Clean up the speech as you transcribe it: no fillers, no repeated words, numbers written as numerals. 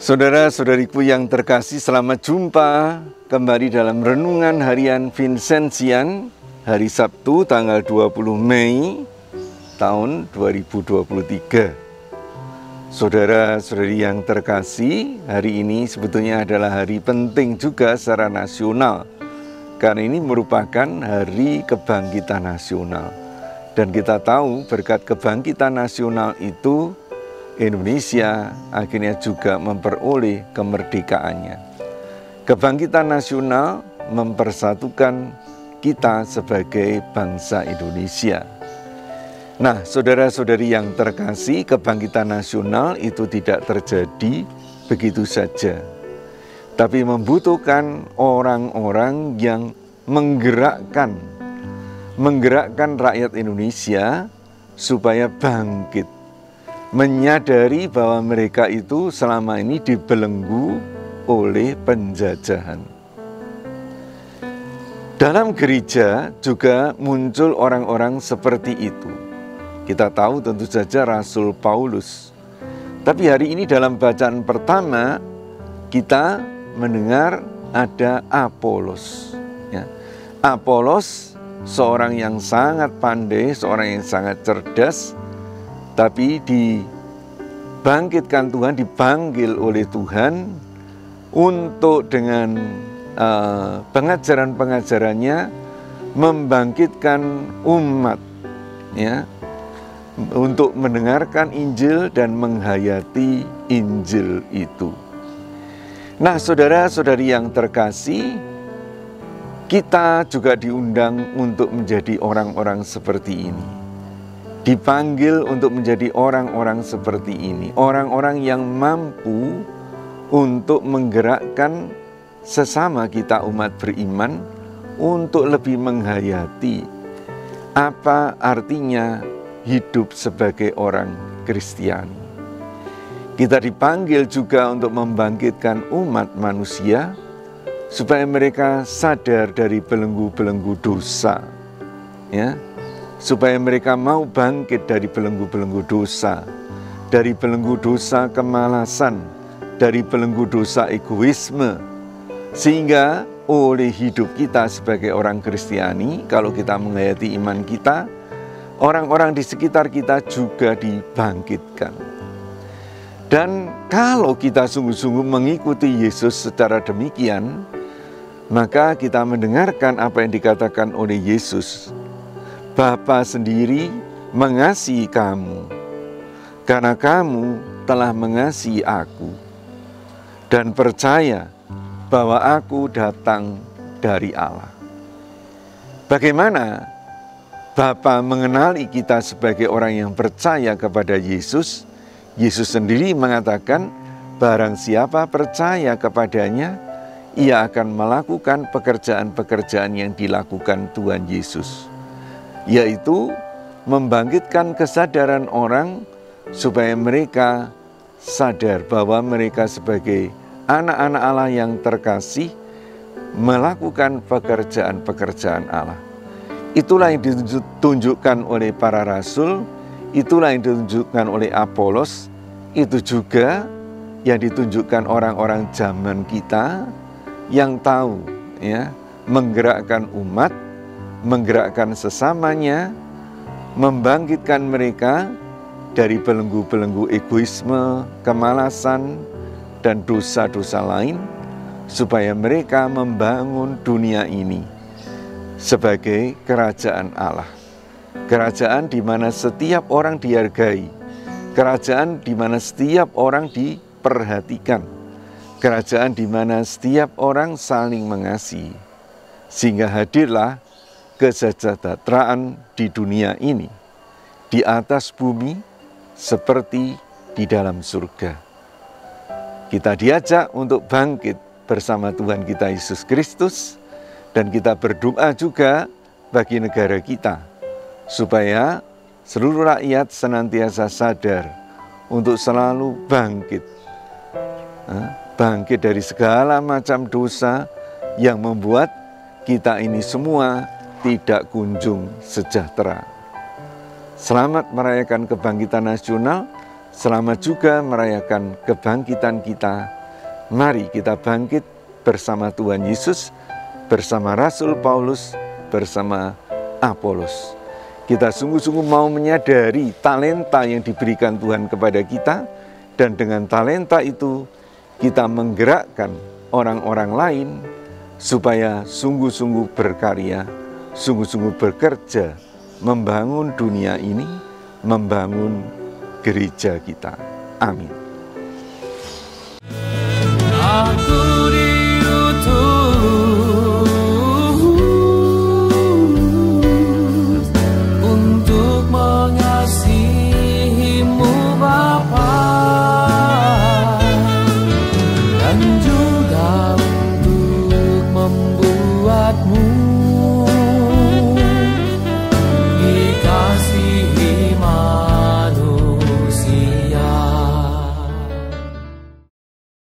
Saudara-saudariku yang terkasih, selamat jumpa kembali dalam Renungan Harian Vincentian hari Sabtu tanggal 20 Mei tahun 2023. Saudara-saudari yang terkasih, hari ini sebetulnya adalah hari penting juga secara nasional, karena ini merupakan hari kebangkitan nasional. Dan kita tahu berkat kebangkitan nasional itu Indonesia akhirnya juga memperoleh kemerdekaannya. Kebangkitan nasional mempersatukan kita sebagai bangsa Indonesia. Nah, saudara-saudari yang terkasih, kebangkitan nasional itu tidak terjadi begitu saja, tapi membutuhkan orang-orang yang menggerakkan rakyat Indonesia supaya bangkit, menyadari bahwa mereka itu selama ini dibelenggu oleh penjajahan. Dalam gereja juga muncul orang-orang seperti itu. Kita tahu tentu saja Rasul Paulus. Tapi hari ini dalam bacaan pertama kita mendengar ada Apolos. Ya. Apolos seorang yang sangat pandai, seorang yang sangat cerdas, tapi dibangkitkan Tuhan, dipanggil oleh Tuhan untuk dengan pengajaran-pengajarannya membangkitkan umat, ya, untuk mendengarkan Injil dan menghayati Injil itu. Nah, saudara-saudari yang terkasih, kita juga diundang untuk menjadi orang-orang seperti ini. Dipanggil untuk menjadi orang-orang seperti ini, orang-orang yang mampu untuk menggerakkan sesama kita umat beriman untuk lebih menghayati apa artinya hidup sebagai orang Kristiani. Kita dipanggil juga untuk membangkitkan umat manusia supaya mereka sadar dari belenggu-belenggu dosa, ya. Supaya mereka mau bangkit dari belenggu-belenggu dosa, dari belenggu dosa kemalasan, dari belenggu dosa egoisme, sehingga oleh hidup kita sebagai orang Kristiani, kalau kita menghayati iman kita, orang-orang di sekitar kita juga dibangkitkan. Dan kalau kita sungguh-sungguh mengikuti Yesus secara demikian, maka kita mendengarkan apa yang dikatakan oleh Yesus. Bapa sendiri mengasihi kamu, karena kamu telah mengasihi aku, dan percaya bahwa aku datang dari Allah. Bagaimana Bapa mengenali kita sebagai orang yang percaya kepada Yesus? Yesus sendiri mengatakan, barang siapa percaya kepadanya, ia akan melakukan pekerjaan-pekerjaan yang dilakukan Tuhan Yesus, yaitu membangkitkan kesadaran orang supaya mereka sadar bahwa mereka sebagai anak-anak Allah yang terkasih melakukan pekerjaan-pekerjaan Allah. Itulah yang ditunjukkan oleh para rasul, itulah yang ditunjukkan oleh Apolos, itu juga yang ditunjukkan orang-orang zaman kita yang tahu, ya, menggerakkan umat, menggerakkan sesamanya, membangkitkan mereka dari belenggu-belenggu egoisme, kemalasan, dan dosa-dosa lain, supaya mereka membangun dunia ini sebagai kerajaan Allah. Kerajaan di mana setiap orang dihargai, kerajaan di mana setiap orang diperhatikan, kerajaan di mana setiap orang saling mengasihi, sehingga hadirlah kesejahteraan di dunia ini, di atas bumi seperti di dalam surga. Kita diajak untuk bangkit bersama Tuhan kita Yesus Kristus, dan kita berdoa juga bagi negara kita, supaya seluruh rakyat senantiasa sadar untuk selalu bangkit dari segala macam dosa yang membuat kita ini semua tidak kunjung sejahtera. Selamat merayakan kebangkitan nasional, Selamat juga merayakan kebangkitan kita. Mari kita bangkit bersama Tuhan Yesus, bersama Rasul Paulus, bersama Apolos. Kita sungguh-sungguh mau menyadari talenta yang diberikan Tuhan kepada kita, dan dengan talenta itu kita menggerakkan orang-orang lain supaya sungguh-sungguh berkarya, sungguh-sungguh bekerja, membangun dunia ini, membangun gereja kita. Amin. Aku diutus untuk mengasihimu Bapa, dan juga untuk membuatmu